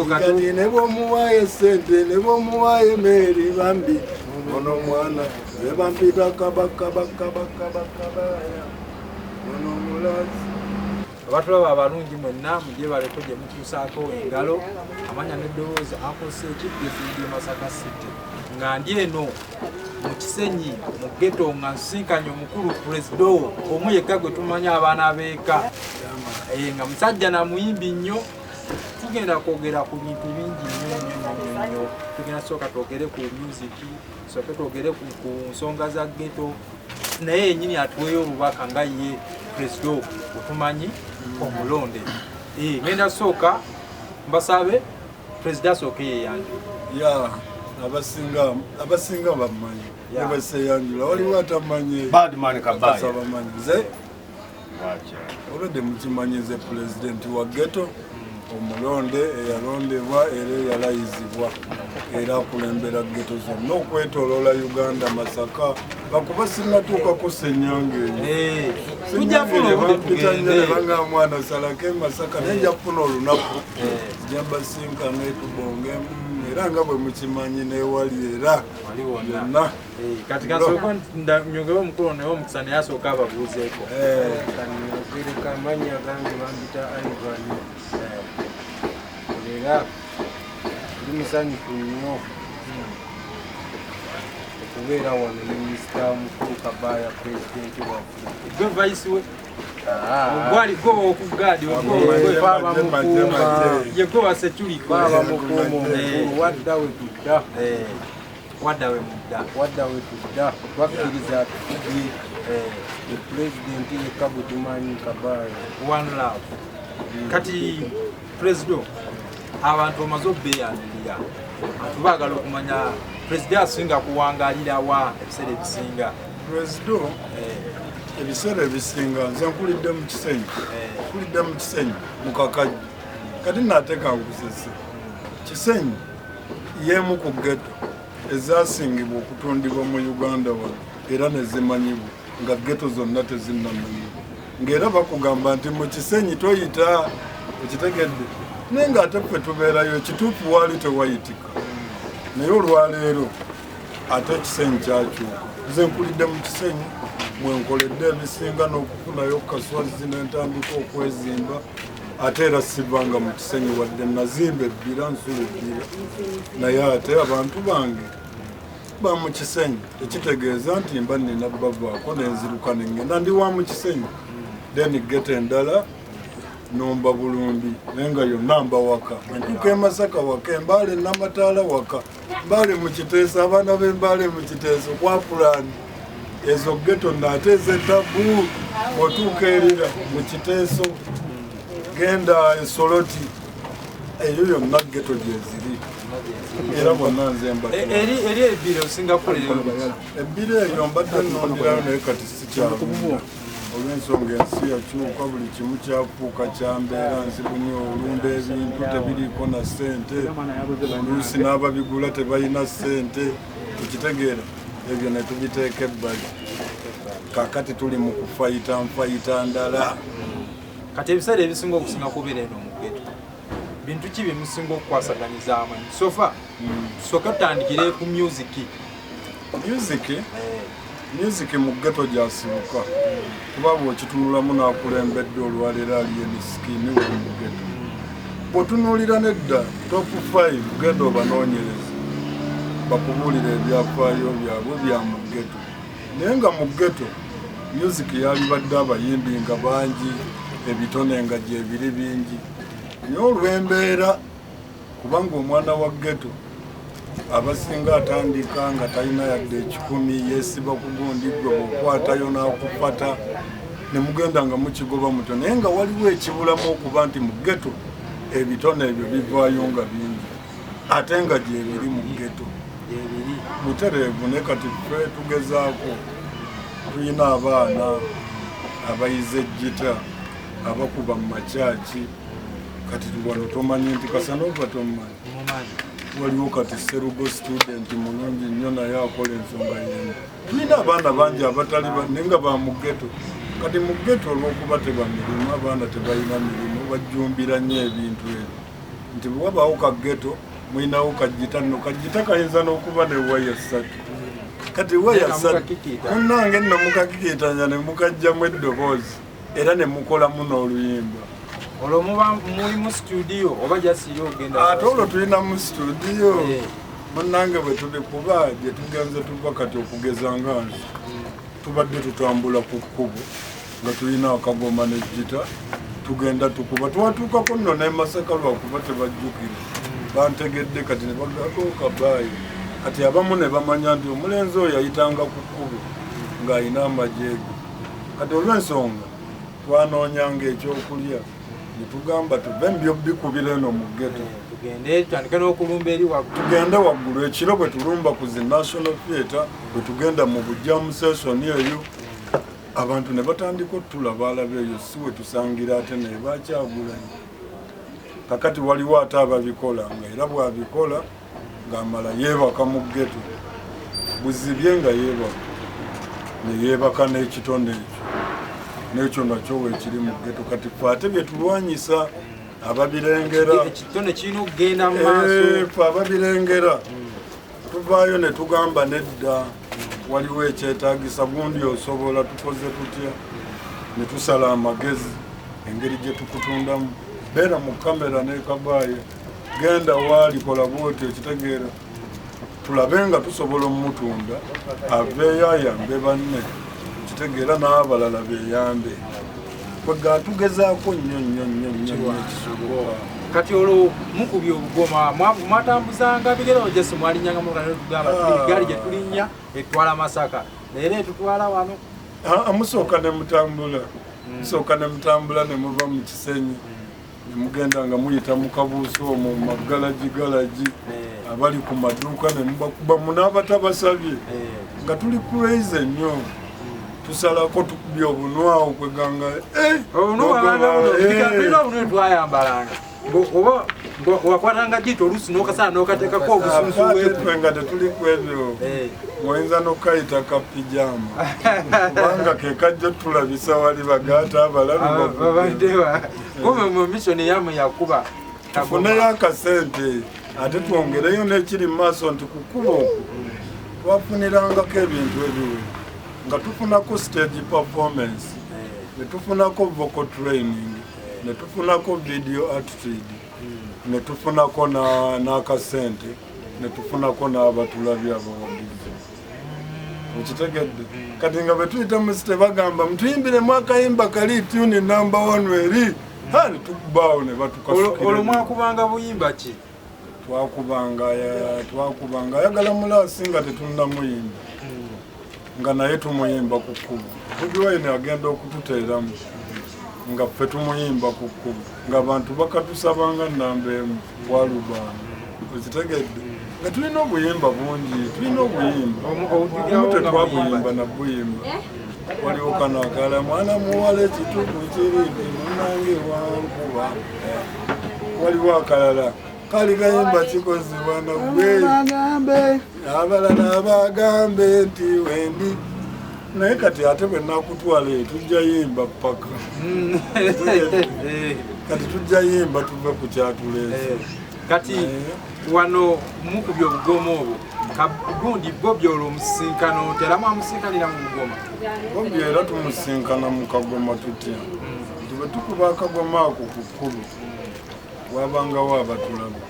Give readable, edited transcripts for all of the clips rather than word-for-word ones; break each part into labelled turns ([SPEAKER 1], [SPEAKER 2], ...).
[SPEAKER 1] kati ne bw'omuwaayo sente ne bw'omuwaayo meeri bambi ono mwana bebampita kabaya ono mulazi
[SPEAKER 2] abatulaba abalungi mwenna mujje baleko gye mutuusaako engalo amanya n'eddoboozi akose ekiddefiidi Masaka City nga ndi eno mu Kisenyi mu Ghetto nga nsinkanye omukulu Pulezida omu yekka gwe tumanya abaana beeka nga musajja na muyimbi nnyo. Tugenda kwogera ku bintu bingi nnyo. Tugenda sooka twogere ku music, sooka twogere ku nsonga za Ghetto, naye yennyini atuweeyo obubaka nga ye Pulezida otumanyi omulonde. Ngenda sooka mbasabe Pulezida asooke yeyanjula.
[SPEAKER 1] Abasinga bamanyi nebaseyanjula waliwo atamanyi
[SPEAKER 3] Badman Kabaya
[SPEAKER 1] nze olwedde mukimanyize pulezidenti wa Ghetto omulonde eyalondebwa era eyalayizibwa era akulembera Ghetto zonna okwetoloola Uganda Masaka bakuba sinnatuukako Ssenyange eyo bampitanyere banga mwana salake Masaka naye nja kufuna olunaku jambasinkana etubongemu era nga bwe mukimanyi newali era yonna
[SPEAKER 2] kati kasooka nyongera omukulu naye omukisa naye asooka ababuuzeeko
[SPEAKER 4] kamanya gange bambita Ivan era ndi musanyufu nnyo okubeera wano ne minisita mukulu Kabaya pulezidenti waffe
[SPEAKER 2] gwe vaisi we gwali gwe okugaadi yegwe wa security
[SPEAKER 4] wadda we tudda twakkiriza tukubye pulezidenti yekka bwe tumanyi Kabaya
[SPEAKER 2] one love. Kati Pulezida abantu omaze obbeeyanirira abantu baagala okumanya Pulezida asinga kuwangaalira wa ebiseera ebisinga.
[SPEAKER 1] Pulezida ebiseera ebisinga nze nkulidde mu Kisenyi mu Kakajja kati naateeka nkusese Kisenyi y'emu ku Ghetto ezasingibwa okutundibwa mu Uganda wano era nezimanyibwa nga Ghetto zonna tezinnamanyibwa ng'era bakugamba nti mu Kisenyi toyita ekitegedde naye ng'ate ffe tubeerayo ekituufu waali tewayitika naye olwaleero ate Kisenyi kyakyuka nze nkulidde mu Kisenyi mwenkoledde ebisinga n'okufunayo kaswazi n'entandika okwezimba ate era sivanga mu Kisenyi wadde nazimba ebbira nsula ebbira naye ate abantu bange ba mu Kisenyi ekitegeeza nti mba nina bavaako nenziruka nengenda ndi wa mu Kisenyi then Ghetto endala nomba bulumbi naye nga yonna mba waka entuuka e Masaka waka Embaale Namataala waka Mbaale mu Kiteeso abaana b'Embaale mu Kiteeso kwa pulaani ezo Ghetto naate ez'ettabu otuuka erira mu Kiteeso genda Ensoloti eyo yonna Ghetto gyeziri era bonna nze mba
[SPEAKER 2] eri ebbira osinga kukolera
[SPEAKER 1] ebbira eyo mbadde nnonderayo naye kati sikyalunda olw'ensonga ensi yakyuka buli kimu kyafuuka kyambeera nzibu nnyo olunda ebintu tebiriiko na ssente oluusi n'ababigula tebalina ssente tukitegeera ebyo ne tubiteeka ebbali kakati tuli mu kufayita ndala.
[SPEAKER 2] Kati ebiseera ebisinga okusinga kubeera eno mu Ghetto bintu ki bye musinga okukwasaganyiza amanyi sofa tusooke tutandikire ku music mu Ghetto gyasibuka kuba bw'okitunulamu n'akulembedde olwaleero aliyo emisikini we mu Ghetto bw'otunuulira nedda top 5 genda obanoonyereza bakubuulira ebyafaayo byabwe bya mu Ghetto naye nga mu Ghetto music yali badde abayimbi nga bangi ebitone nga gyebiri bingi naye olw'embeera kubanga omwana wa Ghetto abasinga atandika nga talina yadde 10 yeesiba kugundiddwa bw'okwatayo n'akupata ne mugenda nga mukigoba muto naye nga waliwo ekibulamu okuba nti mu Ghetto ebitone ebyo bivaayo nga bingi ate nga gyebiri mu Ghetto mutereevu naye kati ffe tugezaako tulina abaana abayize ejjita abakuba mu makyaki kati wano tomanyi nti Kasanova tomanyi waliwo kati Serugo student mulungi nnyo naye akola ensonga yemu tulina abaana bangi abatali naye nga ba mu Ghetto kati mu Ghetto olw'okuba teba mirimu abaana tebalina mirimu bajjumbira nnyo ebintu ebyo nti bwabaawo ka ghetto mulinawo kajjita nno kajjita kayinza n'okuba ne waya 3 kati waya 3 munnange nno mukakikiitanya ne mukajjamu eddoboozi era ne mukolamu n'oluyimba
[SPEAKER 3] olwo muba muli mu studio oba jasiyo ogenda
[SPEAKER 2] ate olwo tulina mu studio munnange bwe tuli kuba gye tugenze tuva kati okugeza nga nze tubadde tutambula ku kkubo nga tulina akagoma n'ejjita tugenda tukuba twatuukako nno ne Masaka lwakuba tebajjukire bantegedde kati ne bagako Kabaya kati abamu ne bamanya nti omulenzi oyo yayitanga ku kkubo ng'ayina amajeego kati olw'ensonga twanoonyanga ekyokulya ne tugamba tuve mbyo bikubira eno mu ghetto tugende waggulu ekiro bwe tulumba ku zi National Theatre bwe tugenda mu bujjamu session eyo abantu ne batandika otulaba alaba eyo si we tusangira ate naye bakyagulanye kakati waliwo ate ababikola nga era bw'abikola ng'amala yeebaka mu ghetto buzibye nga yeebaka ne yeebaka n'ekitone ekyo n'ekyo nakyo weekiri mu ghetto kati ffe ate bye tulwanyisa ababirengera
[SPEAKER 3] ekitone kirina okugenda mu maaso
[SPEAKER 2] ffe ababirengera tuvaayo ne tugamba nedda waliwo ekyetaagisa gundi osobola tukoze tutya ne tusala amagezi engeri gye tukutundamu beera mu kamera ne Kabaya genda waali kola bwoti ekitegeera tulabe nga tusobola omutunda aveeyo ayambe banne kitegeera n'abalala beeyambe kwega tugezaako nnyo ekisoboka
[SPEAKER 3] kati olwo mukubye obugoma mwatambuzanga bigero jesi mwalinyanga tugamba egaali gye tulinnya etwala Masaka naye etutwala wano
[SPEAKER 2] musooka ne mutambula musooka ne mutambula ne muva mu Kisenyi ne mugenda nga muyita mu Kabuuso omwo mu magalagi abali ku maduuka ne mubakuba munaabatabasabye nga tuli praise nnyo tusalako tukubye obunwawo kweganga
[SPEAKER 3] twayambalanga oba wakwatanga jito oluusi n'okasala n'okateekako obusunsu
[SPEAKER 2] nga tetuli kwebyo muyinza n'okayita kapijama kubanga ke kajja tulabisa wali bagaata
[SPEAKER 3] abalalu mission yamu yakuba
[SPEAKER 2] tufuneyo akasente ate twongereyo n'ekiri mu maaso nti ku kkuba okwo twafunirangako ebintu ebiwe nga tufunako stage performance ne tufunako vocal training ne tufunako video attitude ne tufunako n'akasente ne tufunako n'abatulabi abawagizi mukitegedde kati nga bwe tuyita musite bagamba mutuyimbiremu akayimba kali tune number 1 eri ne tukubaawo ne batukasukira
[SPEAKER 3] olwo mwakubanga buyimba ki
[SPEAKER 2] twakubanga ayagala mulaasi nga tetunnamuyimba nga naye tumuyimba ku kkubo Bobi agenda okututeeramu nga ffe tumuyimba ku kkubo ng'abantu bakatusabanga nnamba emu bwalubanga okitegedde nga tulina obuyimba bungi tulina obuyimba omu tetwabuyimba na buyimba waliwo kano akala mwana muwala ekitugu kirindi munnange wankuba waliwo akalala kali kayimba kikozibwa nagwe abalala bagambe nti wendi naye kati ate bwe nakutwala tujja yimba paka kati tujja yimba tuve ku kyatuleese
[SPEAKER 3] kati wano mukubye obugoma obwo gundi Bobi olwo omusinkano teramu amusinkanira mu bugoma
[SPEAKER 2] Bobi era tumusinkana mu kagoma tutya nti bwe tukuba akagoma ako ku kkubo wabangawo abatulaba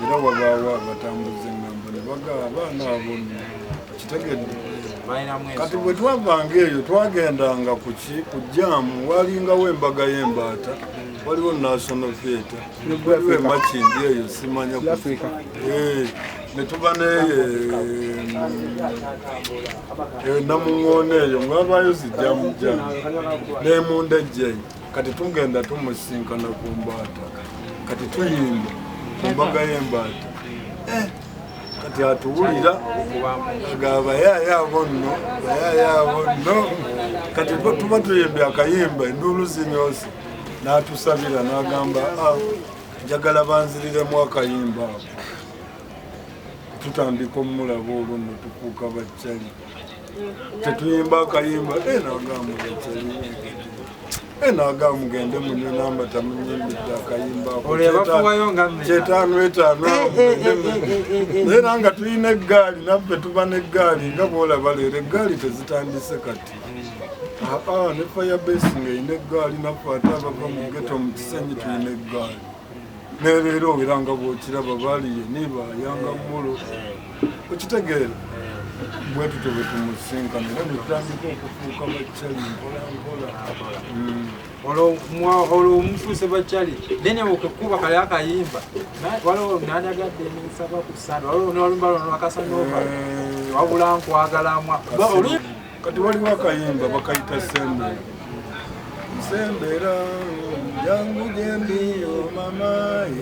[SPEAKER 2] era wabaawo abatambuza engambo ne bagaa abaana abonna kitegedde kati bwe twavanga eyo twagendanga ku jaamu walingawo embaga y'embaata waliwo National Theatre waliwo emakindi eyo simanya ne tuba namuŋoona eyo ng'abaayo zijjamu jaamu n'emunda ejjeyo kati tugenda tumusinkana ku mbaata kati tuyimba ku mbaga y'embaata kati atuwulira agamba yayaabo nno kati tuba tuyimbye akayimba enduulu zinyoose n'atusabira n'agamba njagala banziriremu akayimba ako tutandika omulaba olwo nno tukuuka bakyali tetuyimba akayimba n'agamba bakyali Enaga mugende munyo namba tamunyimbidde akayimba kyetaano etaano era nga tulina eggaali naffe tuba n'eggaali nga bwolaba leero eggaali tezitandise kati ne firebase ng'erina eggaali naffe ate abava mu Ghetto mu Kisenyi tulina eggaali nereero era nga bw'okiraba baaliye nibayanga mulo okitegeera bwe tutyo bwe tumusinkana era netutandika okufuuka bakyali mpola
[SPEAKER 3] olwo omufuuse bakyali then okukuba kale akayimba waliwo nanyagadde nsaba ku ssande waliwo nolumba lwono akasanova wabula nkwagalamwa
[SPEAKER 2] kati waliwo akayimba bakayita sembera sembera yangu jendiyo mama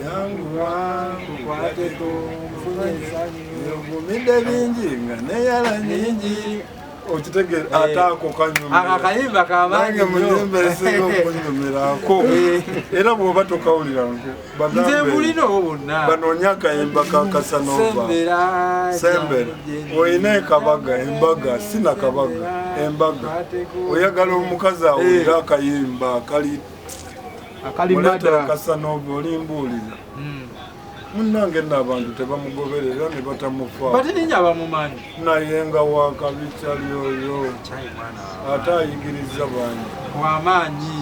[SPEAKER 2] yangu wangu kwateko Obumidde bingi nga neyala nyingi okitegeera ate ako
[SPEAKER 3] akayimba kamanyi
[SPEAKER 2] muyimba esinga okunyumirako era bw'oba tokawulira
[SPEAKER 3] nze bulina obwo bonna
[SPEAKER 2] banoonya akayimba kakasanova sembera oyina ekabaga embaga sina kabaga embaga oyagala omukazi awulira akayimba akalimada kasanova olimbuulira munnange n'abantu tebamugoberera ne batamufa naye nga wakabikyali oyo ate ayigiriza bangi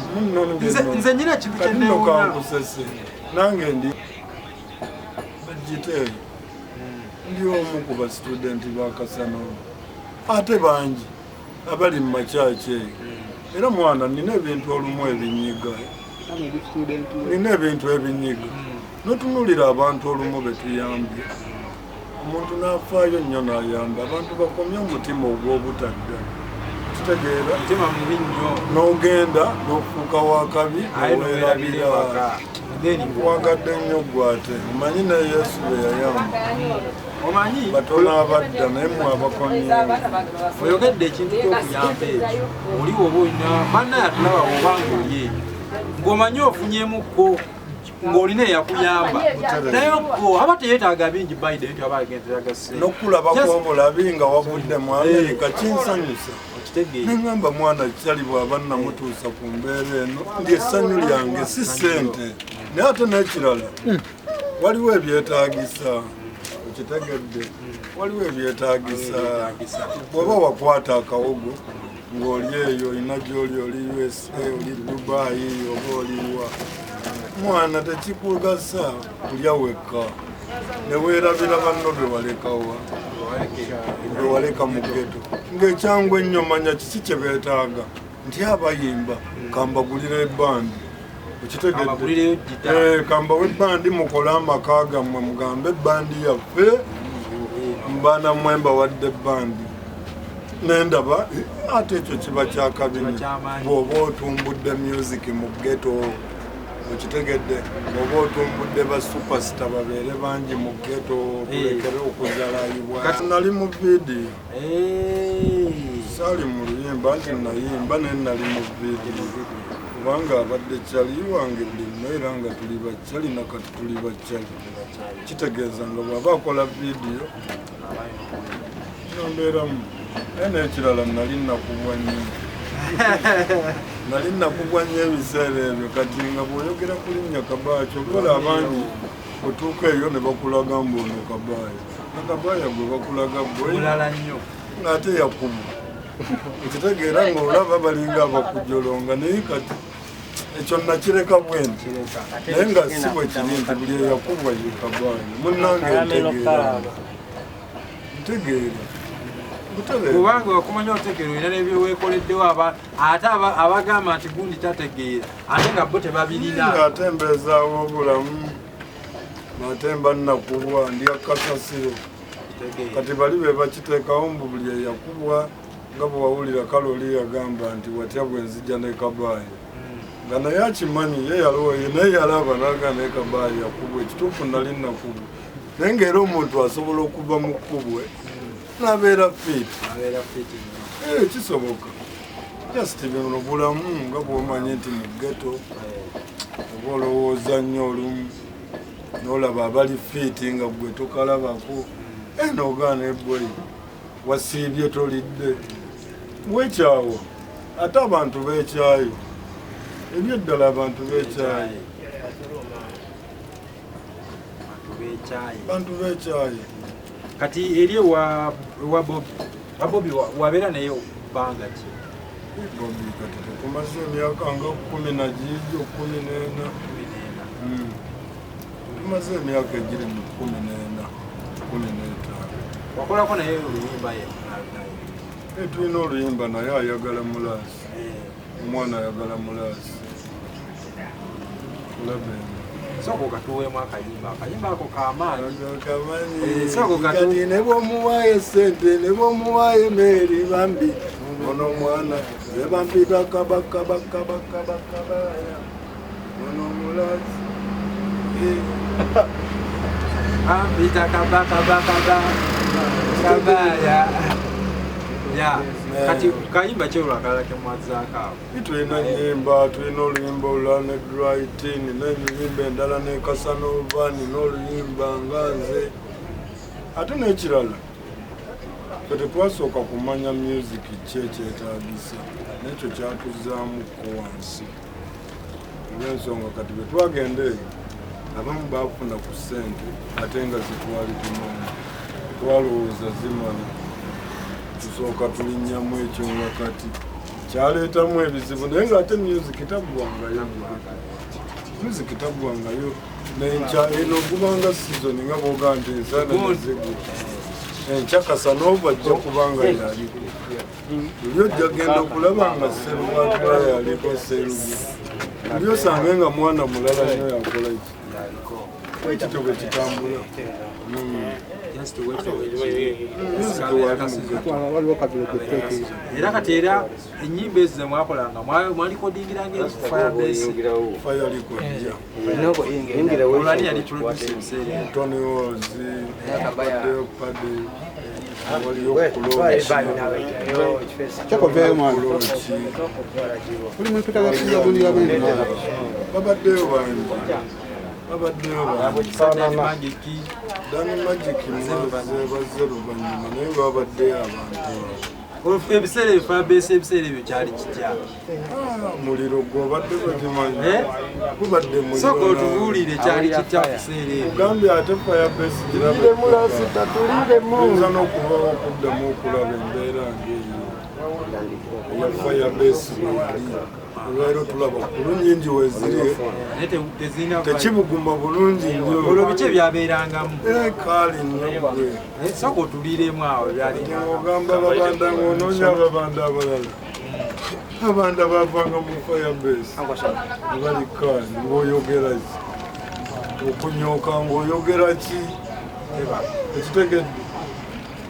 [SPEAKER 3] nze nyina kintu
[SPEAKER 2] kyennokankusese nange ndi giteeyo ndi omu ku basitudenti bakasanova ate bangi abali mu makyaki eyo era mwana nina ebintu olumu ebinyiga nina ebintu ebinyiga notunulira abantu olumu betuyambye omuntu n'afaayo nnyo n'ayamba abantu bakomye omutima ogw'obutadda kitegeera n'ogenda n'ofuuka wakabi noweerabira wagadde nnyo gwate omanyi ne Yesu bwe yayamba batono abadda naye mwabakomyewo
[SPEAKER 3] oyogedde ekintu ky'okuyamba ekyo oliwo oba olina banna yatulaba obanga oli eyo ng'omanyi ofunyemukko ng'olina eyakuyamba naye aba teyeetaaga bingi bayide nti aba agenderaga ssente
[SPEAKER 2] n'okulabako obulabi nga wavudde mu Amerika kinsanyusa neŋŋamba mwana kyali bw'aba namutuusa ku mbeera eno ndi essanyu lyange si ssente naye ate n'ekirala waliwo ebyetaagisa okitegedde waliwo ebyetaagisa bw'oba wakwata akawogo ng'oli eyo olina gy'oli oli USA oli Dubai oba oliwa mwana tekikugasa kulya wekka neweerabira banno bewalekawa bewaleka mu Ghetto ng'ekyangu ennyo manya kiki kye beetaaga nti abayimba kambagulira ebbandi okitegedde kambawe ebbandi mukole amaka gammwe mugambe ebbandi yaffe mbaana mwemba wadde ebbandi nendaba ate ekyo kiba kyakabini bw'oba otumbudde music mu Ghetto okitegedde bw'oba otumbudde ba superstar babeere bangi mu Ghetto kulekere okuzalayibwa nali mu vidiyo saali mu luyimba nti nayimba naye nali mu vidiyo kubanga abadde kyali wange lino era nga tuli bakyali nakati tuli bakyali kitegeeza nga bw'aba akola vidiyo nombeeramu naye n'ekirala nali nakubwa nnyo nali nakubwa nnyo ebiseera ebyo kati nga bw'oyogera ku linnya Kabaya kyokola abangi otuuka eyo ne bakulaga mbuono Kabaya na Kabaya gwe bakulaga gwe ng'ate yakubwa ekitegeera ng'olaba balinga abakujolonga naye kati ekyo nakireka bwenti naye nga si bwe kiri nti buli eyakubwa ye Kabaya munnange ntegeera
[SPEAKER 3] kubanga okumanya otegeera olina n'ebyoweekoleddewo ate abagamba nti gundi tategeera ate nga bo tebabirina
[SPEAKER 2] ng'atembezaawo obulamu ate mba nnakubwa ndi akasasiro kati bali be bakiteekawo mbu buli eyakubwa nga bwe wawulira kale oli yagamba nti watya bwe nzija ne Kabaya nga naye akimanyi ye yaloweye naye yalaba naga ne Kabaya yakubwa ekituufu nali nakubwa naye ng'era omuntu asobola okuva mu kkubwe nabeera fiti kisoboka just bino bulamu nga bw'omanyi nti mu Ghetto oba olowooza nnyo olumu n'olaba abali fiti nga gwe tokalabako n'ogaana ebboyi wasiibye tolidde wekyawo ate abantu beekyayo ebyeddala abantu b'ekyayi bantu b'ekyayi
[SPEAKER 3] kati eri wa Bobby wabeera naye bbanga ki
[SPEAKER 2] Bobby kati tukumaze emyaka nga 10 na gijo 14 tumaze emyaka egiri mu 14 15
[SPEAKER 3] wakolako naye oluyimba ye
[SPEAKER 2] tulina oluyimba naye ayagala mulaasi omwana ayagala mulaasi
[SPEAKER 3] soko katuweemu akayimba ako
[SPEAKER 2] kamaanyi ne bw'omuwaayo sente ne bw'omuwaayo emeeri bambi ono omwana ne bampita kabakabakabakabakabaya ono omulaasi
[SPEAKER 3] bampita kabakabakabakabaya kati kayimba kyolwakala kemwazaako awo
[SPEAKER 2] tulina nyimba tulina oluyimba olulala ne Drytin n'enyimba endala ne Kasanovani n'oluyimba nga nze ate n'ekirala fe tetwasooka kumanya music ki ekyetaagisa n'ekyo kyatuzzaamukko wansi olw'ensonga kati bwe twagenda eyo abamu baafuna ku ssente ate nga zitwali tumanyi twalowooza zimala tusooka tulinnyamu ekyo nga kati kyaleetamu ebizibu naye ng'ate music taggwangayo nenkya eno ogubanga sizoni nga bwoga nti ensaana nezigwa enkya Kasanova ajja kubanga yaliko buli ojja genda okulaba nga Serubatula yaliko Serugu buli osange nga mwana mulala nyo yakola ki ekito bwe kitambula
[SPEAKER 3] era kati era ennyimba ezo zemwakolanga mwalikodingiranga olwani yali producer ebiseera
[SPEAKER 2] Tony Ozi babaddeyo bangi Dani Magic bazze luvannyuma naye babaddeyo abantu
[SPEAKER 3] ebiseera ebyo Firebase ebiseera ebyo kyali kitya
[SPEAKER 2] muliro gwobadde bagimanyi gubadde muliro
[SPEAKER 3] soko otubuulire kyali kitya kuseera ebyo
[SPEAKER 2] gambye ate Firebase girabeyinza n'okubawo okuddamu okulaba embeera ng'eyo eya Firebase weyali olwaleero tulaba bulungi weziri tekibuguma bulungi nnyo
[SPEAKER 3] olwo biki ebyabeerangamu
[SPEAKER 2] kaali nnyo gwe
[SPEAKER 3] soko otuliremu awo
[SPEAKER 2] ogamba babanda ng'onoonya ababanda abalala abanda bavanga mu Firebase nebali kaali ng'oyogera ki okunyooka ng'oyogera ki ekitegedde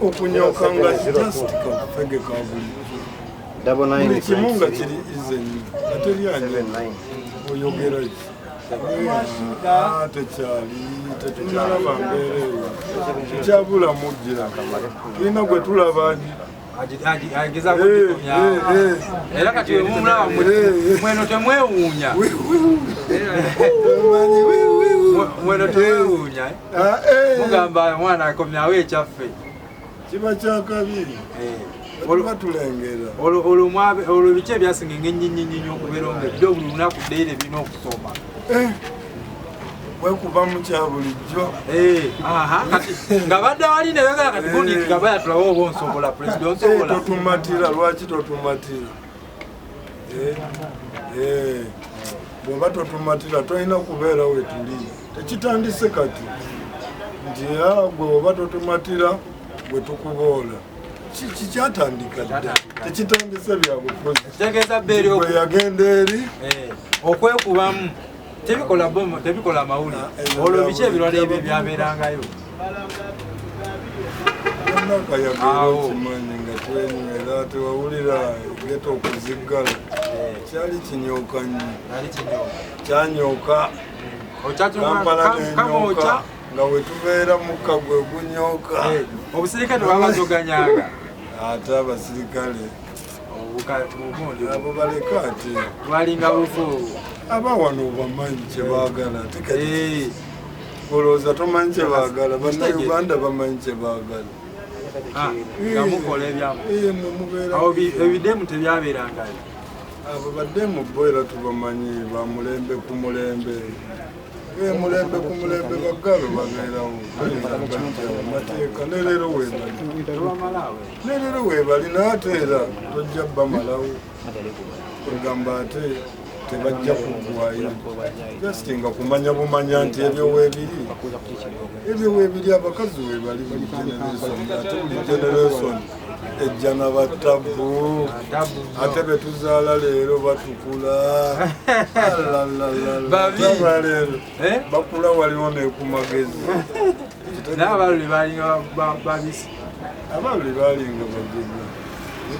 [SPEAKER 2] okunyooka nga just kafege ka buli kimu nga kiri izenyi ate lyanye oyogera ki tekyali tetunalaba mbeera eyo kikyabulamu gira tulina gwe tulaba
[SPEAKER 3] era kati wemumulaba mweno temwewuunya mweno temwewuunya mugamba omwana akomyawo ekyaffe
[SPEAKER 2] kiba kyakabiri batulengera
[SPEAKER 3] olwo biki ebyasinga eng'ennyinnyinnyinyi okubeera omedde buli lunaku ddeire birina okusoma
[SPEAKER 2] wekuba mu kya bulijjo
[SPEAKER 3] nga badde wali ne begala kati gundi Kabaya tulabe oba onsobola pulezida onsobola
[SPEAKER 2] totumatira lwaki totumatira bw'oba totumatira tolina kubeera wetuli tekitandise kati nti gwe oba totumatira bwe tukuboola kikyatandika dda tekitandise byabufuzi yagenda eri
[SPEAKER 3] okwekubamu tebikola mawulire olwo biki ebirwala ebyo byabeerangayo
[SPEAKER 2] kimanyi nga twenywera tewawulira Ghetto okuziggala kyali kinyooka nnyo kyanyooka kampala nenyooka nga wetubeera mukka gwe gunyooka
[SPEAKER 3] obusirikale babazoganyanga
[SPEAKER 2] ate abasirikale abo baleka ate
[SPEAKER 3] twalinga bufu
[SPEAKER 2] abawano bamanyi kyebaagala olowooza tomanyi kyebaagala bannayuganda bamanyi kyebaagala
[SPEAKER 3] nga mukola ebyamu ebidemu tebyabeerangayo
[SPEAKER 2] abo badde mu boera tubamanyi ba mulembe ku mulembe mulembe ku mulembe baggalo babeerawo amateeka nerero weebali naate era tojja bamalawo kugamba ate tebajja kuggwayo just nga kumanya bumanya nti ebyo weebiri abakazi weebali buli generation ate buli generation ejja n'abatabu ate betuzaala leero batukula leero bakula waliwo nekumagezi
[SPEAKER 3] n'abaluli balinga babisi
[SPEAKER 2] abaluli balinga bagezi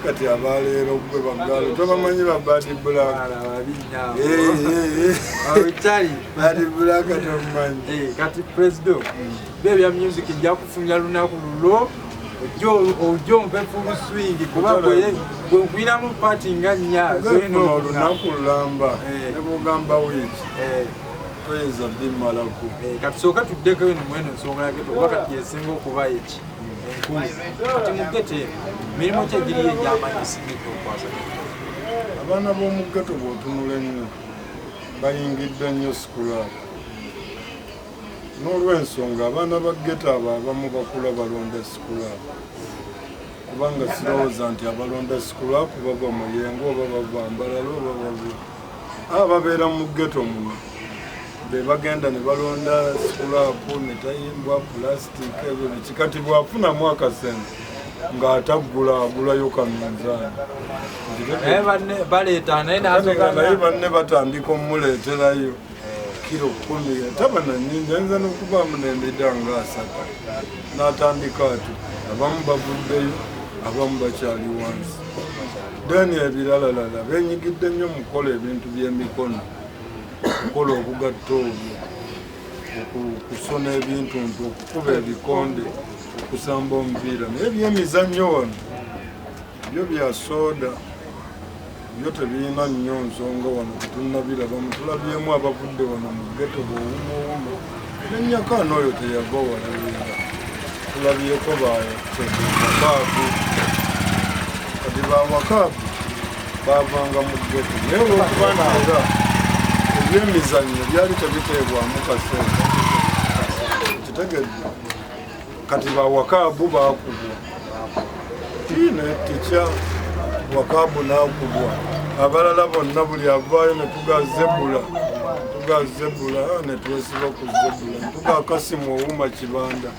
[SPEAKER 2] kati abaleero gwe baggalo tobamanyi babadi black badi black tomumanyi
[SPEAKER 3] kati president bebya music ejja kufunira lunaku lulo ojja ompefu luswingi kuba bwenkwiramu pati nga nnyazo
[SPEAKER 2] olunaku lulamba nebugamba wiiki toyinza bimalako
[SPEAKER 3] katusooka tuddeko eno mweno ensonga ya Ghetto kuba kati yesinga okuba eki enkulu kati mu Ghetto emirimu ki egiriyo egy'amaanyi esigidde okwasa
[SPEAKER 2] abaana b'omu Ghetto bw'otunula ennyo bayingidde nnyo sikulaako n'olw'ensonga abaana ba Ghetto abo abamu bakula balonda sikulaako kubanga sirowooza nti abalonda sikulaako bava muyengo oba bava mbalala oba ababeera mu Ghetto muno be bagenda ne balonda sikulaako ne tayimbwa pulasitiki ebyo biki kati bwafunamu akasente ng'ataggulayo kaminzaani naye banne batandika omuleeterayo kilo 10 tabana nnyingi ayinza n'okubaamu n'emida nga 3 n'atandika ati abamu bavuddeyo abamu bakyali wansi deni ebiralalala benyigidde nnyo mukola ebintu by'emikono okukola obugatto obwo okusona ebintu nti okukuba ebikonde okusamba omupiira naye byemizannyo wano byo bya soda byo tebirina nnyo nsonga wano tetunnabirabamu tulabyemu abavudde wano mu Ghetto bwowumuwumu nenyakaano oyo teyava walalinga tulabyeko bawakaabu kati bawakaabu bavanga mu Ghetto naye olwokubanira ebyemizannyo byali tebiteebwamu kasente kitegedde kati bawakaabu bakubwa tiina etikya wakaabu nakubwa abalala bonna buli avaayo netugazebula netwesiba ku zebula tugakasimu owuma kibanda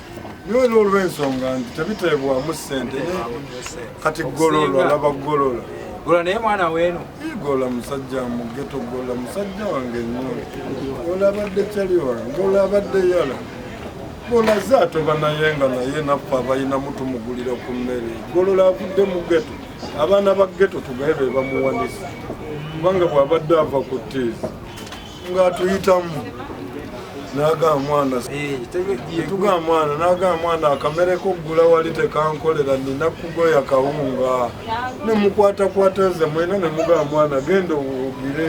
[SPEAKER 2] nyoera olw'ensonga nti tebiteebwamu sente kati golola alaba golola
[SPEAKER 3] gola naye mwana weeno
[SPEAKER 2] gola musajja mu Ghetto gola musajja wange nnyo gola abadde kyali wange gola abadde yala gola zaatoba naye nga naye naffe abalinamu tumugulira ku mmere golola avudde mu Ghetto abaana ba Ghetto tugaye be bamuwanisa kubanga bw'abadde ava ku ttiizi ng'atuyitamu n'agamba mwana n'agamba mwana akamere koggula wali tekankolera nina kugoya kawunga nemukwatakwataze mwena nemugamba mwana genda owugire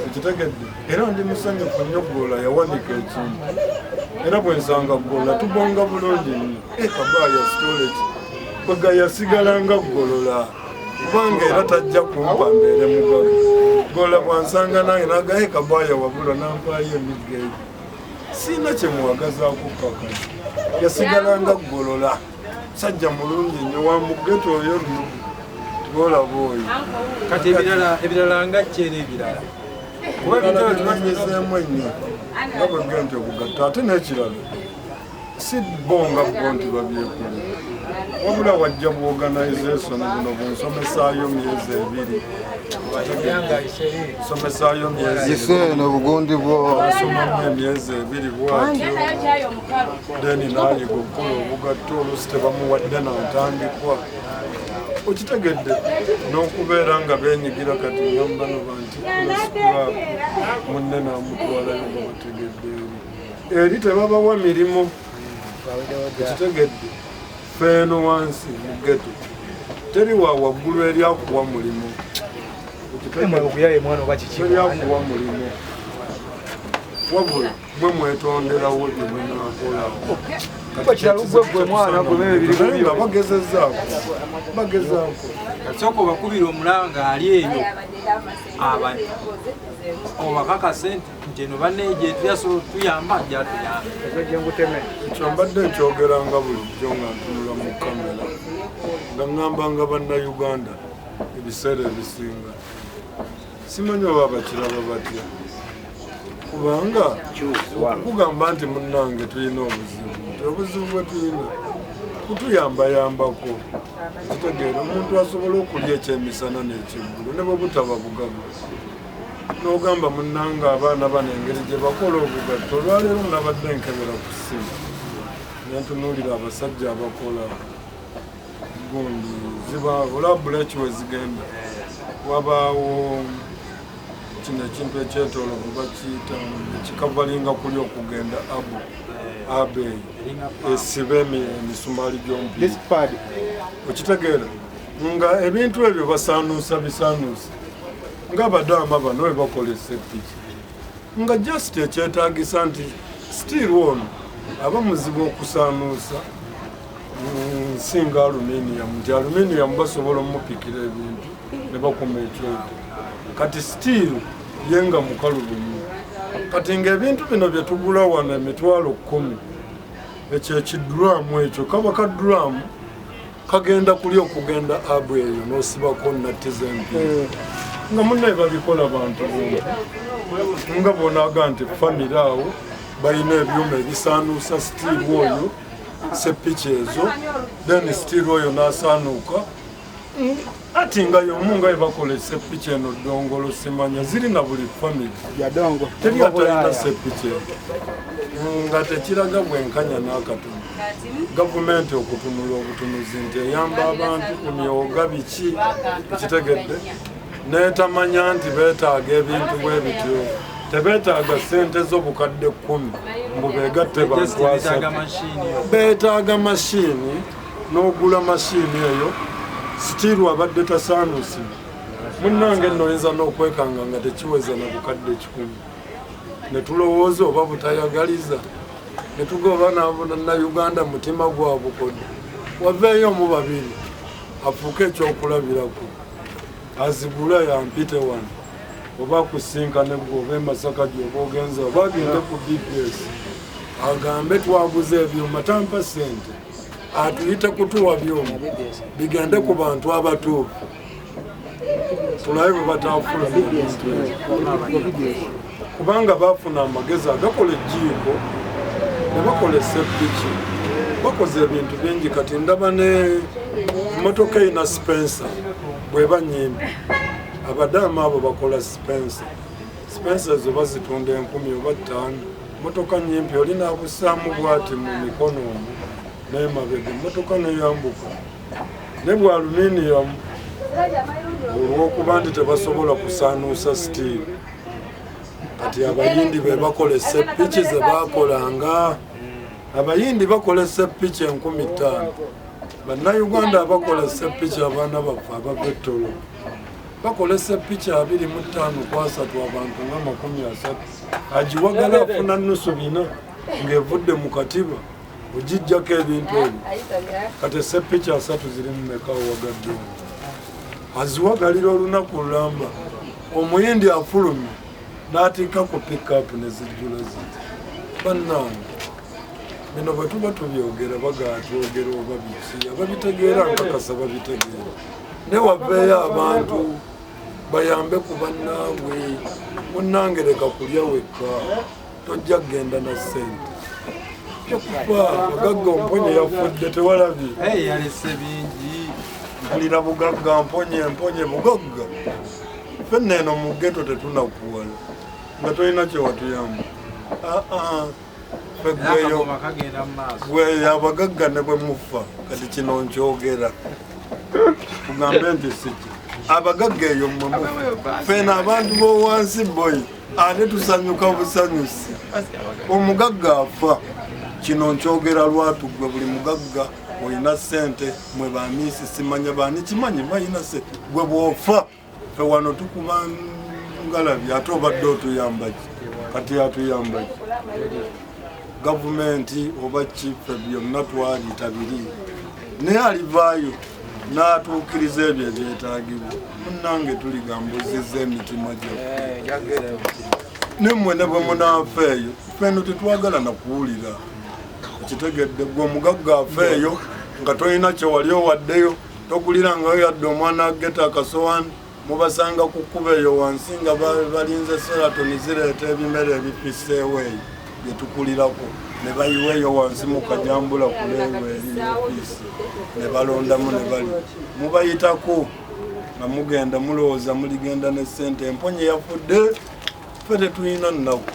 [SPEAKER 2] ekitegedde era ndi musanyufu nnyo Gola yawanika ekintu era bwensanga Gola tubonga bulungi nnyo Kabaya storage kwega yasigalanga Golola kubanga era tajja kumpa mbeere mugabe Gola bwansanga nange nagaye Kabaya wabula nampaayo emiggeeyo sina kyemuwagazaako kakati yasigalanga Golola sajja mulungi nnyo wa mu Ghetto oyo Golaba oyo
[SPEAKER 3] kati ebirala nga kyera ebirala
[SPEAKER 2] kuba ebintubanyizeemu ennyo nga bwegge nti obugatta ate n'ekirala si bonga bo nti babyekule wabula wajja bw'organization buno bunsomesaayo myezi 2 nsomesaayo myezi
[SPEAKER 1] Giseno bugundi bwo
[SPEAKER 2] asomamu emyezi 2 bwatyo deni naali kukola obugatto olusi tebamuwadde n'atandikwa okitegedde n'okubeera nga beenyigira kati ngambano banti kulasukulaku munne n'amutwalayo nga bategedde eri tebabawa mirimu okitegedde feeno wansi mu Ghetto teri wa waggulu eryakuwa mulimu eryakuwa mulimu wabula mwe mwetonderawo bye mwenakolawo bagezezaako
[SPEAKER 3] kasooka obakubira omulanga ali eyo obakakase nti eno banneje tuyasobola tuyamba jatuyamba
[SPEAKER 2] ekyo mbadde nkyogeranga bulijjo nga ntunula mu kamera nga ŋŋambanga bannayuganda ebiseera ebisinga simanyi oba bakiraba batya kubanga okugamba nti munnange tulina obuzibu nti obuzibu bwe tulina kutuyambayambako kitegeera omuntu asobola okulya ekyemisana n'ekyeggulo ne bwe butaba bugagga n'ogamba munnanga abaana bano engeri gye bakola obugatto olwaleero nabadde nkebera ku ssimu nentunuulira abasajja abakola gundi ziba olabula ekiwe zigenda wabaawo kino ekintu ekyetolovu bakiyita ekikavalinga kuli okugenda abeyi esibe emisumaali gy'omupira okitegeera nga ebintu ebyo basaanuusa bisaanuusa ng'abadaama bano we bakolesa epiki nga just ekyetaagisa nti still ono aba muzibu okusaanuusa nsinga aluminium nti aluminium basobola omupikira ebintu ne bakuma ekyoto kati still yenga mukalulumu kati ng'ebintu bino bye tugula wano emitwalo 10 ekyo ekiduramu ekyo kaba kaduramu kagenda kuli okugenda abu eyo n'osibako natti z'empiira nga munnaye babikola bantu bungi nga bonaga nti famire awo balina ebyuma ebisaanuusa stiiru oyo sepiki ezo then stiiru oyo n'asaanuuka ati nga yomu nga yebakola esepiki eno ddongolo simanya ziri na buli famire teri atalina sepiki nga tekiraga bwenkanya n'akatono gavumenti okutunula obutunuzi nti eyamba abantu ku myoga biki ekitegedde netamanya nti beetaaga ebintu bwe bityo tebeetaaga ssente z'obukadde 10 mbu beegatte bantu asatu beetaaga mashini n'ogula mashini eyo sitiiru abadde tasaanuusibwa munnange nno oyinza n'okwekanga nga tekiweza na bukadde 10 ne tulowooza oba butayagaliza ne tugoba nabannayuganda mutima gwabukodde waveeyo mu babiri afuuke ekyokulabirako azigula yampite wano oba kusinkane gwe oba emasaka gyoba ogenza oba agende ku bps agambe twaguza ebyuma tampa sente atuyite kutuwa byuma bigende ku bantu abatuufu tulabe bwe batafuna kubanga bafuna amagezi agakola ejiiko ne bakola esepiki bakoze ebintu bingi kati ndaba ne motoka ina spencer bweba nyimbi abadaama abo bakola spencer ezo bazitunda 10,000 oba 5 motoka nyimpi olina abusaamu bwati mu mikono omwo naye mabega motoka neyambuka ne bwa aluminium olw'okuba nti tebasobola kusaanuusa stiiru kati abayindi be bakola esepiki ze bakolanga abayindi bakola esepiki 15,000 bannayuganda abakola esepiki abaana baffe abavetolo bakola esepiki 25 kwasatu abantu nga 30 agiwagala afuna nusu bina ng'evudde mu katiba ogijjako ebintu ebyo kati esepiki 3 ziri mu mekawo wagadde aziwagalira olunaku lulamba omuyindi afulumye n'atikka ku pickup ne zijjula ziti bannange bino bwe tuba tubyogera bagatwogera oba biki ababitegeera nkakasa babitegeera ne waveeyo abantu bayambe ku bannaabwe munnange leka kulya wekka tojja kgenda na ssente kyokufa bagagga omponye yafudde tewalabye
[SPEAKER 3] yalese bingi
[SPEAKER 2] alina bugagga mponye bugagga fenna eno mu ghetto tetunakuwala nga tolina kyewatuyamba gwe abagagga ne bwe mufa kati kino nkyogera tugambe nti siki abagagga eyo mwe mufa fena abantu b'owansi boyi ate tusanyuka busanyusi omugagga afa kino nkyogera lwatu gwe buli mugagga olina ssente mwe bamiisi simanya bani kimanyi balina ssente gwe bw'ofa fe wano tukuba ngalabi ate obadde otuyambaki kati atuyambaki gavumenti oba kife byonna twali tabiri naye alivaayo n'atuukiriza ebyo ebyetaagibwa munnange tuligambuzizza emitima gyaffe nemmwe ne bwe munaafeeyo ffeno tetwagala nakuwulira ekitegedde gwe omugagga afeeyo nga tolina kyewali owaddeyo tokulirangayo yadde omwana Ghetto akasowani mubasanga ku kkuba eyo wansi nga balinze seratoni zireeta ebimere ebifiseewo eyo bye tukulirako ne bayiweeyo wansi mukajambula kuleewo eri ofiisi ne balondamu ne bali mubayitako nga mugenda mulowooza muligenda ne ssente emponye yafudde ffe tetulina nnaku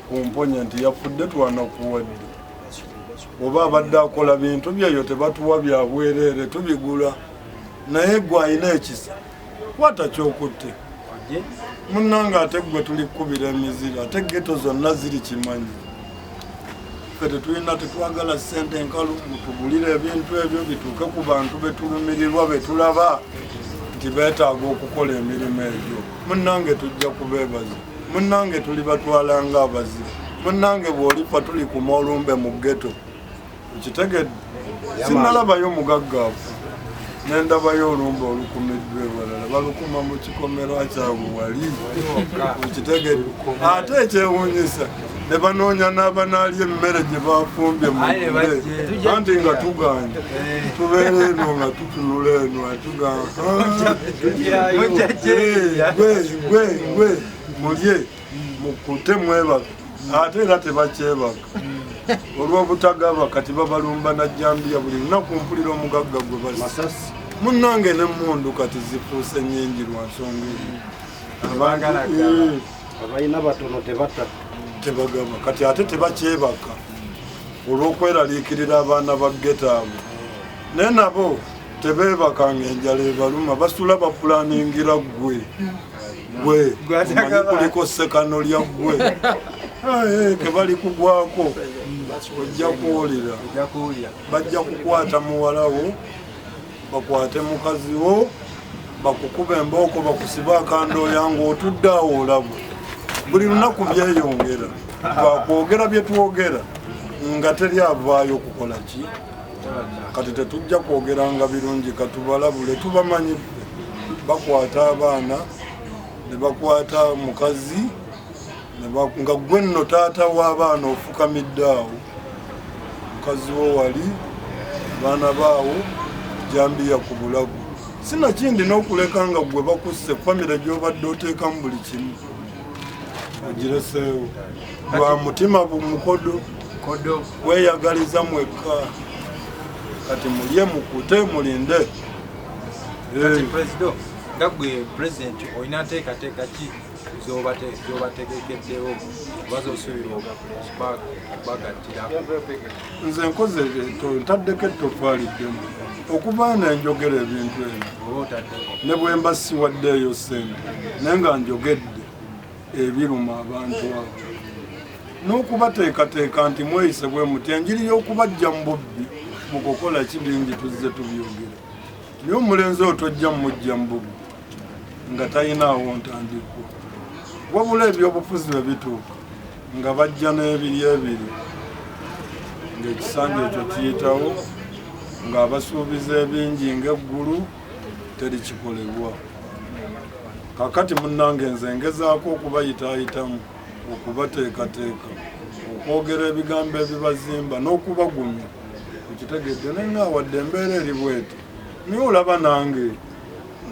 [SPEAKER 2] ku mponye nti yafudde twanakuwadde oba abadde akola bintu byeyo tebatuwa byabwereere tubigula naye gwe alina ekisa kwata kyokutte munnange ate gwe tulikubira emizira ate Ghetto zonna ziri kimanyi ffe tetulina tetwagala ssente enkalu tugulire ebintu ebyo bituuke ku bantu betulumirirwa betulaba nti beetaaga okukola emirimu egyo munnange tujja kubeebaza munnange tuli batwalanga abazira munnange bw'olifa tuli ku Molumbe mu Ghetto ukitegedde sinalabayo mugaggaavu nendabayo olumba olukumiddwa ewalala balukuma mu kikomera kyabwe wali ukitegedde ate ekyewuunyisa ne banoonya n'abanaalya emmere gye bafumbye mu anti nga tuganja tubeera eno nga tutunula eno gwe mulye mukute mwebaka ate era tebakyebaka olw'obutagaba kati babalumba najjambiya buli lunaku mpulira omugagga gwe basi munnange n'emmundu kati zifuuse nnyingi lwa nsonga eyo
[SPEAKER 4] abalina batono
[SPEAKER 2] tebagaba kati ate tebakyebaka olw'okweraliikirira abaana ba Ghetto abo naye nabo tebeebakanga enjala ebaluma basula bapulaningira gwe omanyi kuliko sekano lya gwe kebali kugwako ojja kuwulira bajja kukwata muwalawo bakwate mukazi wo bakukuba embooko bakusiba akandooya ng'otudde awo olabwe buli lunaku byeyongera twakwogera bye twogera nga teri avaayo kukola ki kati tetujja kwogeranga birungi katubalabule tubamanyi bakwata abaana ne bakwata mukazi nga gwe nno taata w'abaana ofukamidde awo mukazi wo wali abaana baawo jambiya ku bulago sinakindi n'okuleka nga gwe bakusse famire gy'obadde oteekamu buli kimu ogireseewo lwa mutima mukodo weyagaliza mwekka kati mulye mukute mulinde
[SPEAKER 3] nga gwe president olina nteekateeka ki zobategekeddewo oba zosuubira okubagattira
[SPEAKER 2] nze nkoze ntaddeko ettofaliddemu okuba nenjogera ebintu ebyo ne bwe mba siwaddeeyo ssente naye nga njogedde ebiruma abantu abo n'okubateekateeka nti mweyise bwe muti enjiri y'okubajja mu bubbi mu kukola kibingi tuzze tubyogera naye omulenzi oyo tojja mumujja mu bubbi nga talinaawo ntandikwa wabula ebyobufuzi bwe bituuka nga bajja n'ebiri ebiri ng'ekisanja ekyo kiyitawo ng'abasuubiza ebingi ng'eggulu terikikolebwa kakati munnange nze ngezaako okubayitaayitamu okubateekateeka okwogera ebigambo ebibazimba n'okubagumya kukitegedde naye ngaawadde embeera eri bweti naye olaba nange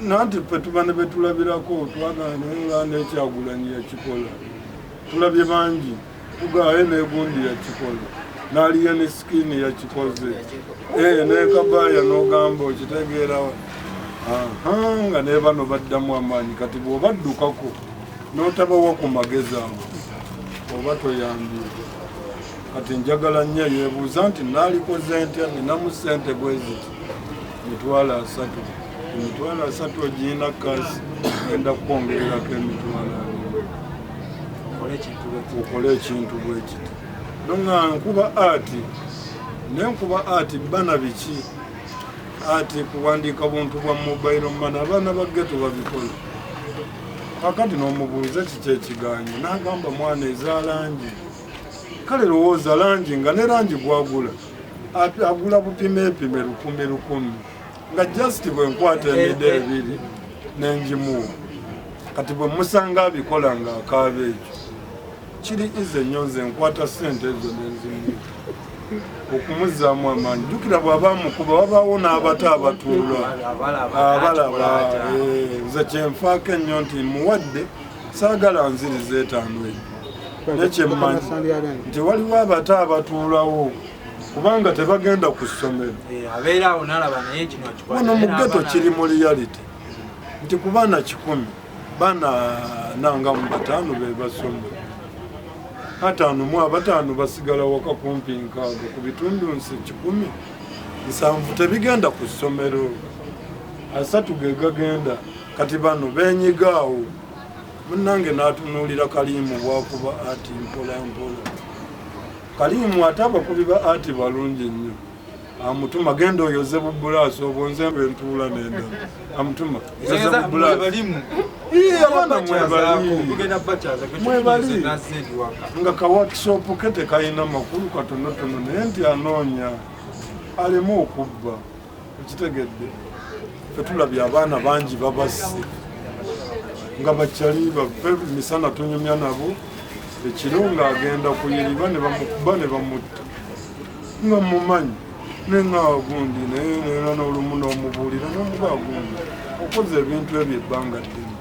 [SPEAKER 2] nanti ffe tuba ne betulabirako twagala naye n'ekyagulanyi yakikola tulabye bangi tugaye n'egundi yakikola n'aliye ne sikini yakikoze ne Kabaya n'ogamba okitegeera nga naye bano baddamu amaanyi kati bw'obaddukako n'otabawo ku magezi ago oba toyambye kati njagala nnyo yeebuuza nti naalikoze ntya ninamu ssente bwe ziti emitwalo 3 emitwalo 3 ogirina kasi genda kukwongererako emitwalo 2 okole ekintu bwe kiti nonga nkuba ati nenkuba ati bana biki ati kuwandiika buntu bwa mobile money abaana ba Ghetto babikola kakati n'omubuuza kiki ekiganyi n'agamba mwana eza langi kale lowooza langi nga ne langi gwagula agula bupime 1,000 nga just bwe nkwata emide ebiri nenjimuwa kati bwe musanga abikola nga akaaba ekyo kiri ize nnyo nze nkwata ssente ezo nenzimuwa okumuzaamu amaanyi jjukira bw'aba mukuba wabaawo n'abato abatuula abalaba nze kyenfaako ennyo nti muwadde saagala nziriza etaano eyo nekyemmanyi nti waliwo abato abatuulawo kubanga tebagenda ku ssomero wano mu ghetto kiri mu reality nti ku baana 100 baana nanga mu 5 be basoma 5 basigala waka kumpi 6 ku bitundu nsi 10 7 tebigenda ku ssomero 3 ge gagenda kati bano benyigaawo munnange n'atunuulira Kalimu bwakuba ati mpola mpola Kalimu ate abakubi ba ati balungi nnyo amutuma genda oyoze bubulaaso obwonze entuula n'endala amutuma oyoze bubulaaso abaana mwebali nga ka workshop ke tekayina makulu katonotono naye nti anoonya alemu okubba ekitegedde fetulabye abaana bangi babase nga bakyali baffe misana tunyumya nabo ekiro ng'agenda kuyiriba ne bamukuba ne bamutta nga mumanyi nenga gundi nera n'olumu n'omubuulira n'omuba gundi okoze ebintu ebyo ebbanga ddene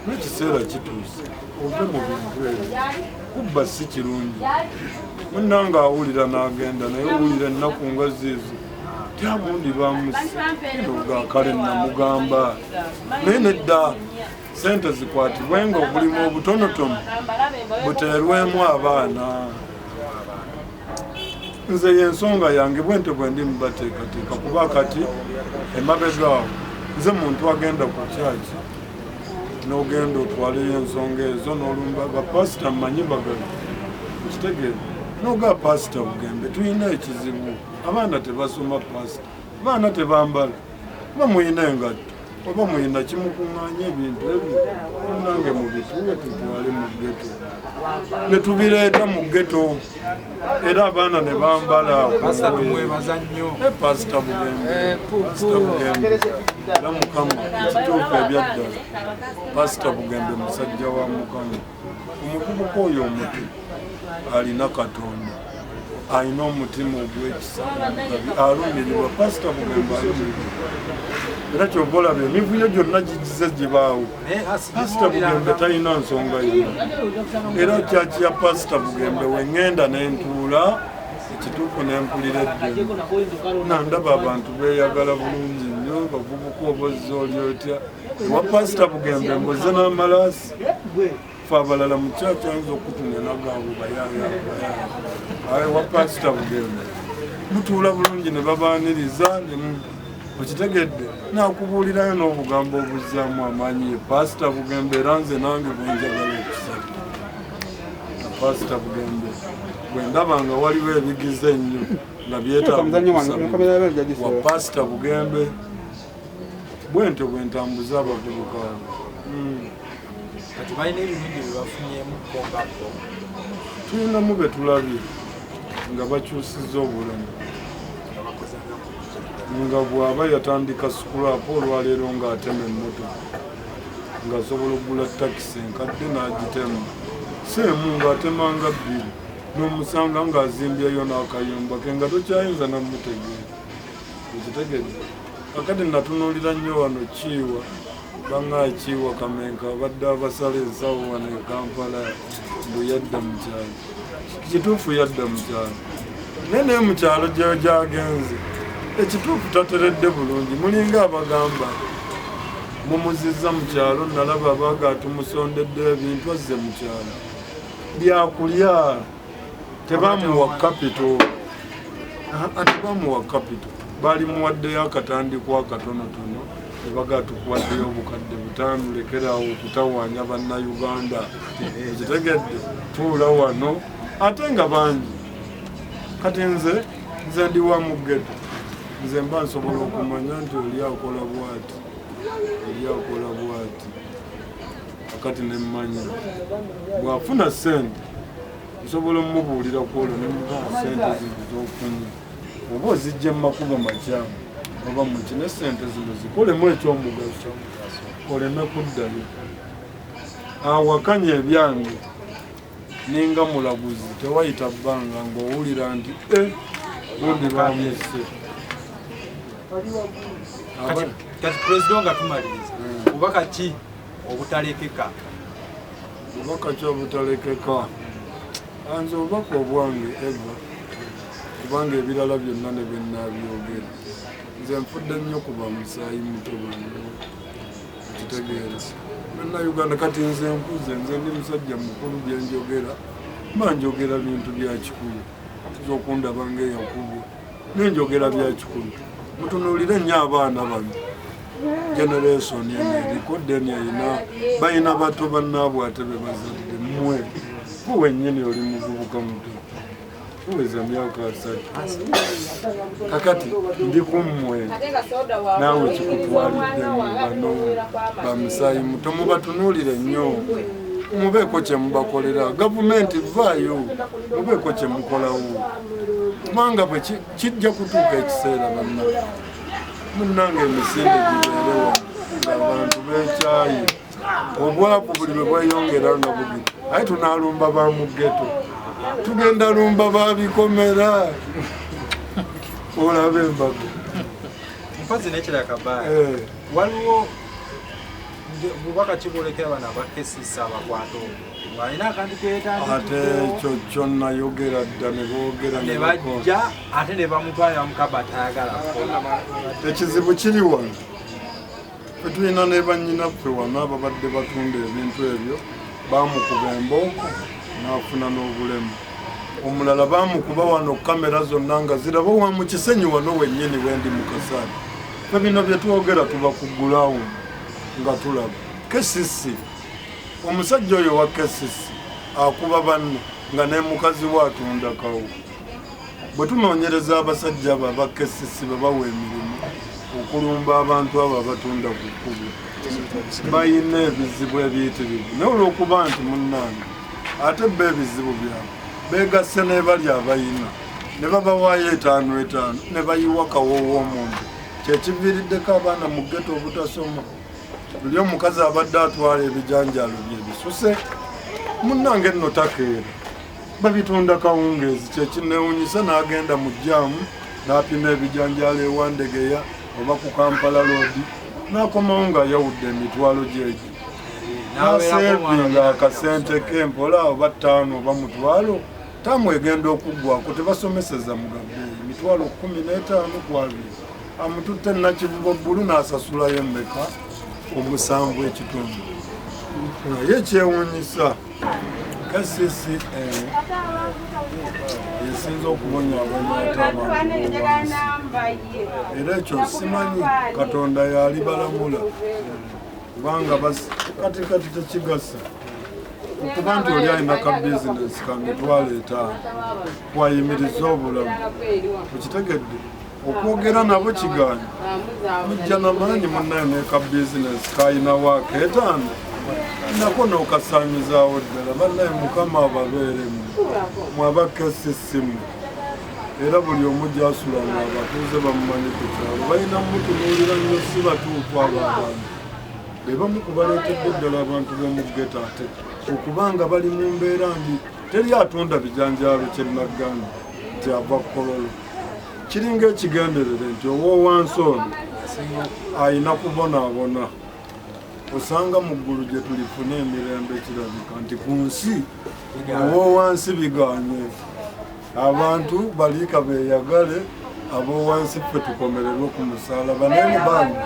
[SPEAKER 2] n'ekiseera kituuse ove mu bintu ebyo kubba si kirungi munnanga awulira n'agenda naye owulira ennaku nga ziizo tyagundi bamusi ogakale namugamba naye nedda sente zikwatibwenga obulimu obutonotono buteerwemu abaana nze yensonga yange bwente bwendi mubateekateeka kuba kati emabegaawo nze muntu agenda ku kyaki n'ogenda otwaleyo ensonga ezo n'olumba bapasita mmanyi bagali kitegeeza n'oga pasita bugembe tulina ekizibu abaana tebasoma pasita abaana tebambala oba muyina engatto oba muyina kimukuŋŋaanya ebintu ebyo nange mu bituwe tutwale mu ghetto ne tubireeta mu ghetto era abaana ne bambala pasita bugembe era mukama ekituufu ebyaddala pasita bugembe musajja wa mukama omuvubuka oyo omuti alina Katonda alina omutima ogw'ekisa alumirirwa pasita bugembe alumirirwa era kyova olaba emivuyo gyonna gigize gibaawo pasita bugembe talina nsonga yonna era kyaki ya pasita bugembe weŋŋenda n'entuula ekituufu n'empulira eddene nandaba abantu beeyagala bulungi nnyo bavubuka obozzi oli otya ewa pasita bugembe mboze n'amalaasi fe abalala mukyaki ayinza okutunya nagaabwe bayaaya ewa pasita bugembe mutuula bulungi ne babaaniriza okitegedde nakubuulirayo n'obugambo obuzzaamu amaanyi ye pasita bugembe era nze nange bwenjagala okusatu pasita bugembe bwendaba nga waliwo ebigize ennyo nga byetaawa pasita bugembe bwente bwentambuza abavubuka tulinamu betulabye nga bakyusizza obulamu nga bw'aba yatandika sikulapo olwaleero ng'atema emmotoka ng'asobola okugula takisi enkadde n'agitema seemu ng'atemanga 2 n'omusanga ng'azimbyeyo n'akayumba ke nga tokyayinza namutegeera ekitegedde kakati natunuulira nnyo wano kiiwa bangakiiwa Kamenka abadde abasala ensawo wano e Kampala mbu yadda mu kyalo kituufu yadda mu kyalo naye naye mu kyalo gyagenze ekituufu tateredde bulungi mulinga abagamba mumuzizza mu kyalo nalaba abaga tumusondedde ebintu azze mu kyalo byakulya tebamuwa kapito tebamuwa kapito baali muwaddeyo akatandikwa akatonotono ebaga tukuwaddeyo obukadde 5 lekeraawo okutawaanya bannayuganda ekitegedde tuula wano ate nga bangi kati nze ndi wa mu ghetto nze mba nsobola okumanya nti oli akola bwati akati nemmanyi bw'afuna ssente nsobola omubuulira kwolwo nemugaa ssente zino zofunye oba ozijja mu makubo makyamu oba muki ne ssente zino zikolemu ekyomugaso oleme kuddayo awakanya ebyange ninga mulaguzi tewayita bbanga ng'owulira nti bundi bamuse
[SPEAKER 3] kati pulezidenti nga tumaliriza obubaka ki obutalekeka
[SPEAKER 2] anze obubaka obwange eva kubanga ebirala byonna ne byennabyogera nze nfudde nnyo kuba musaayi muto banno kitegeera bannayuganda kati nze nkuze nze ndi musajja mukulu byenjogera manjogera bintu bya kikulu zokundaba ng'eyakubwa nenjogera bya kikulu mutunuulire nnyo abaana bano generation eriko deni bayina bato bannaabwe ate be bazadde mmwe kuwennyini oli muvubuka muto kuweza myaka 3 kakati ndi kummwe naawe kikutwalidde mu bano bamusaayi muto mubatunuulire nnyo mubeeko kye mubakolera gavumenti vaayo mubeeko kye mukolawo kubanga bwe kijja kutuuka ekiseera banna munnange emisinde gibeerewo ng'abantu beekyayi obwavu buli lwe bweyongera nga bugi aye tunaalumba ba mu ghetto tugenda lumba babikomera olaba embago
[SPEAKER 3] mpazi nekira Kabaya waliwo bubaka kibolekera bana abakesisa abakwata balina akantu keetandika
[SPEAKER 2] ate ekyo kyonna yogera dda ne boogera
[SPEAKER 3] ne bajja ate ne bamuvaayo Mukaba tayagala
[SPEAKER 2] ekizibu kiri wano fe tulina ne bannyinaffe wano ababadde batunda ebintu ebyo bamukuba embonko n'afuna n'obulemu omulala bamukuba wano kamera zonna nga ziraba wa mu kisenyi wano wennyini wendi mu Kasaali fe bino bye twogera tuba kuggulawo nga tulaba kesisi omusajja oyo wa kesisi akuba banne nga ne mukazi we atundakawo bwe tunoonyereza abasajja abo abakesisi babawa emirimu okulumba abantu abo abatunda ku kkubo bayina ebizibu ebiyitirivu naye olw'okuba nti munnange ate bba ebizibu byabwe beegasse n'ebali abayina ne babawaayo 5 ne bayiwa kawoowo omuntu kyekiviiriddeko abaana mu ghetto obutasoma buli omukazi abadde atwala ebijanjalo bye bisuse munnange nno takeera babitunda kawungeezi kyekinewunyisa n'agenda mu jjaamu n'apima ebijanjalo ewandegeya oba ku Kampala Road n'akomawo ng'ayawudde emitwalo gyegyo n'aseevinga akasente k'empola oba 5 oba mutwalo tamu egenda okuggwako tebasomeseza mugabbeeyi emitwalo 15 ku 2 amututte nakivubo bbulu n'asasulayo emmeka 7 ekitundu naye kyewuunyisa kasisi esinza okubonyaabonya ate abantu era ekyo simanyi Katonda yalibalamula kubanga kati tekigasa okuba nti oli alina ka bizinesi ka mitwalo 5 kwayimiriza obulamu okitegedde okwogera nabo kigaanyi mujja namaanyi munnaye neka bizinesi kayina waaka 5 nako n'okasaanyizaawo ddala bannaye Mukama ababeeremu mwabakesisimu era buli omu gy'asula ng'abatuuze bamumanyi ku kyalo balina mutunuulira nnyo si batuufu abo abantu be bamu kubaleetedde ddala abantu b'omu ghetto ate okubanga bali mu mbeera mbi teri atunda bijanjaalo kyennagganda nti ava Kololo kiringa ekigenderere nti ow'owansi ono ayina kubonaabona osanga mu ggulu gye tulifuna emirembe kirabika nti ku nsi ow'owansi biganye abantu baliika beeyagale ab'owansi ffe tukomererwe ku musaalaba naye mubangi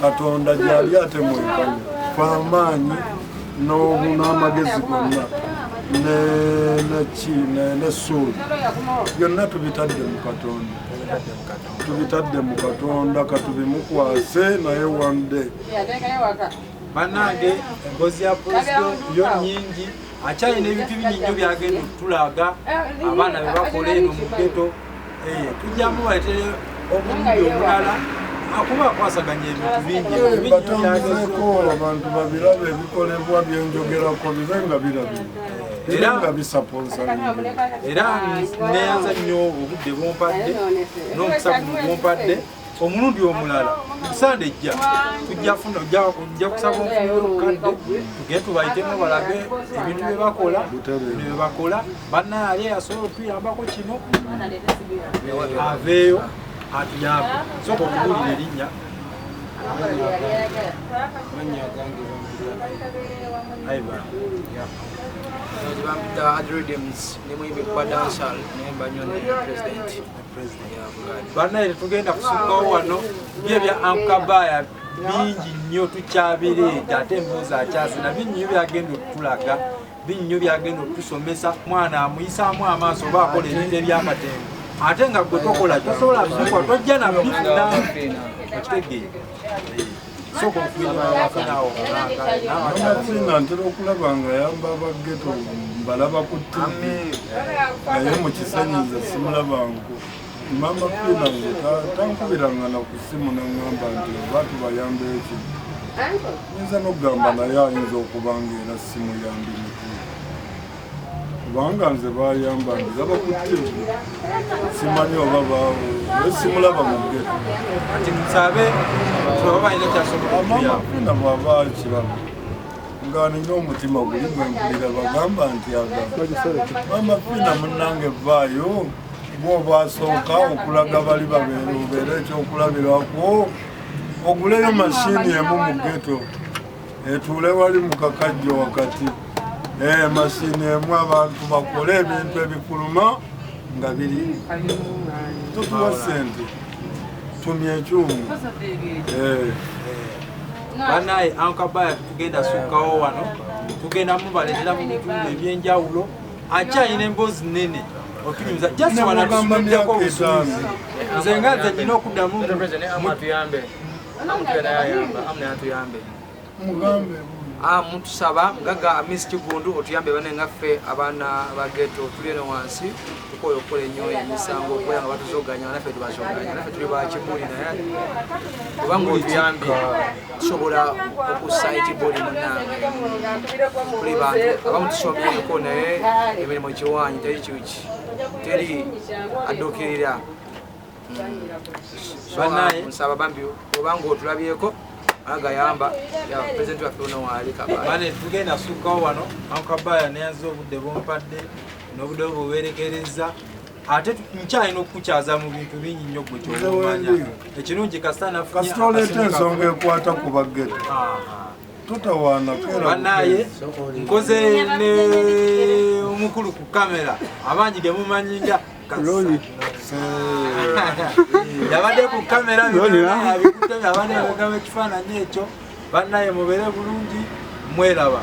[SPEAKER 2] Katonda gyali ate mwekanya fe amaanyi n'amagezi gonna n'essuubi byonna tubitadde mu Katonda katubimukwase naye wande
[SPEAKER 3] bannange emboozi ya pulezidenti yo nnyingi akyalina ebintu binyinjo byagenda okutulaga abaana be bakola eno mu ghetto tujjamu baleetere omulundi omulala akuba akwasaganya ebintu bingi
[SPEAKER 2] batambuzeeko abantu babirabe ebikolebwa byenjogerako bibe nga birabibwa nga bisaponsa
[SPEAKER 3] era neyanza nnyo obudde bwompadde n'omukisa guno gwompadde omulundi omulala Sande ejja tujja funa ojja kusaba omukadde tugende tubayitemu balage ebintu bye bakola bannaye asobola okutuyambako kino aveeyo atuyambe soka okubulira erinnya bannaye tugenda kusukkawo wano byebya Kabaya bingi nnyo tukyabireeta ate embuuzi akyasina binnyo byagenda okutulaga binnyo byagenda okutusomesa mwana amuyisaamu amaaso oba akola ebintu ebyakatembo ate nga gwe tokola tosobola kusukwa tojja nabifuna okitegeera soko okuyinaawo
[SPEAKER 2] Amafina ntera okulaba nga yamba abageto mbalaba ku TV naye mu kisenyiza simulabanko mama Fina nze tankubiranga na ku simu naŋŋamba nti baatu bayamba eki nyinza n'okugamba naye ayinza okuba nga era simu yambi mikulu kubanga nze bayamba ndizaba ku TV simanyi oba baawo naye simulaba mu geto
[SPEAKER 3] ati musabe tubabalina kyasobola
[SPEAKER 2] Mama Fina bw'aba kiraba nga nina omutima guli gwempulira bagamba nti agamba Mama Fina munnange vaayo bw'oba asooka okulaga bali babeera obeera ekyokulabirako oguleyo mashini emu mu geto etuule wali mu kakajjo wakati mashini emu abantu bakole ebintu ebifuluma nga biri totuwa sente tumya ekyuma
[SPEAKER 3] bannaye Kabaya tugenda sukkawo wano tugenda mubaleetera mu bitundu ebyenjawulo akyalina emboozi nnene okunyuza just wana tusubiddeko obusuuzi nze nga nze nnina okuddamu
[SPEAKER 2] mugambe
[SPEAKER 5] mutusaba gaga Miss Kigundu otuyambe bane ngaffe abaana ba ghetto tuli eno wansi tukoyo okukola ennyo emisango okubeera nga batuzoganya naffe tubazoganya naffe tuli bakimuli naye kubanga otuyambe tusobola okussa ekiboli munnange tuli bantu abamu tusomyeko naye emirimu kiwanyi teri addukirira nsaba bambi obanga otulabyeko agayamba ya president wa Fiona wali Kabaya
[SPEAKER 3] bane tugenda sukkawo wano Kabaya neyanze obudde bompadde n'obudde buberekereza ate nkyalina okukukyaza mu bintu bingi nnyo gwe kyomanya ekirungi kasitana
[SPEAKER 2] kasitoleta ensonga ekwata ku bageto totawaana
[SPEAKER 3] bannaye nkoze ne omukulu ku kamera abangi ge mumanyinga yabadde ku kamera abikutte abane abagaba ekifaananyi ekyo bannaye mubeere bulungi mweraba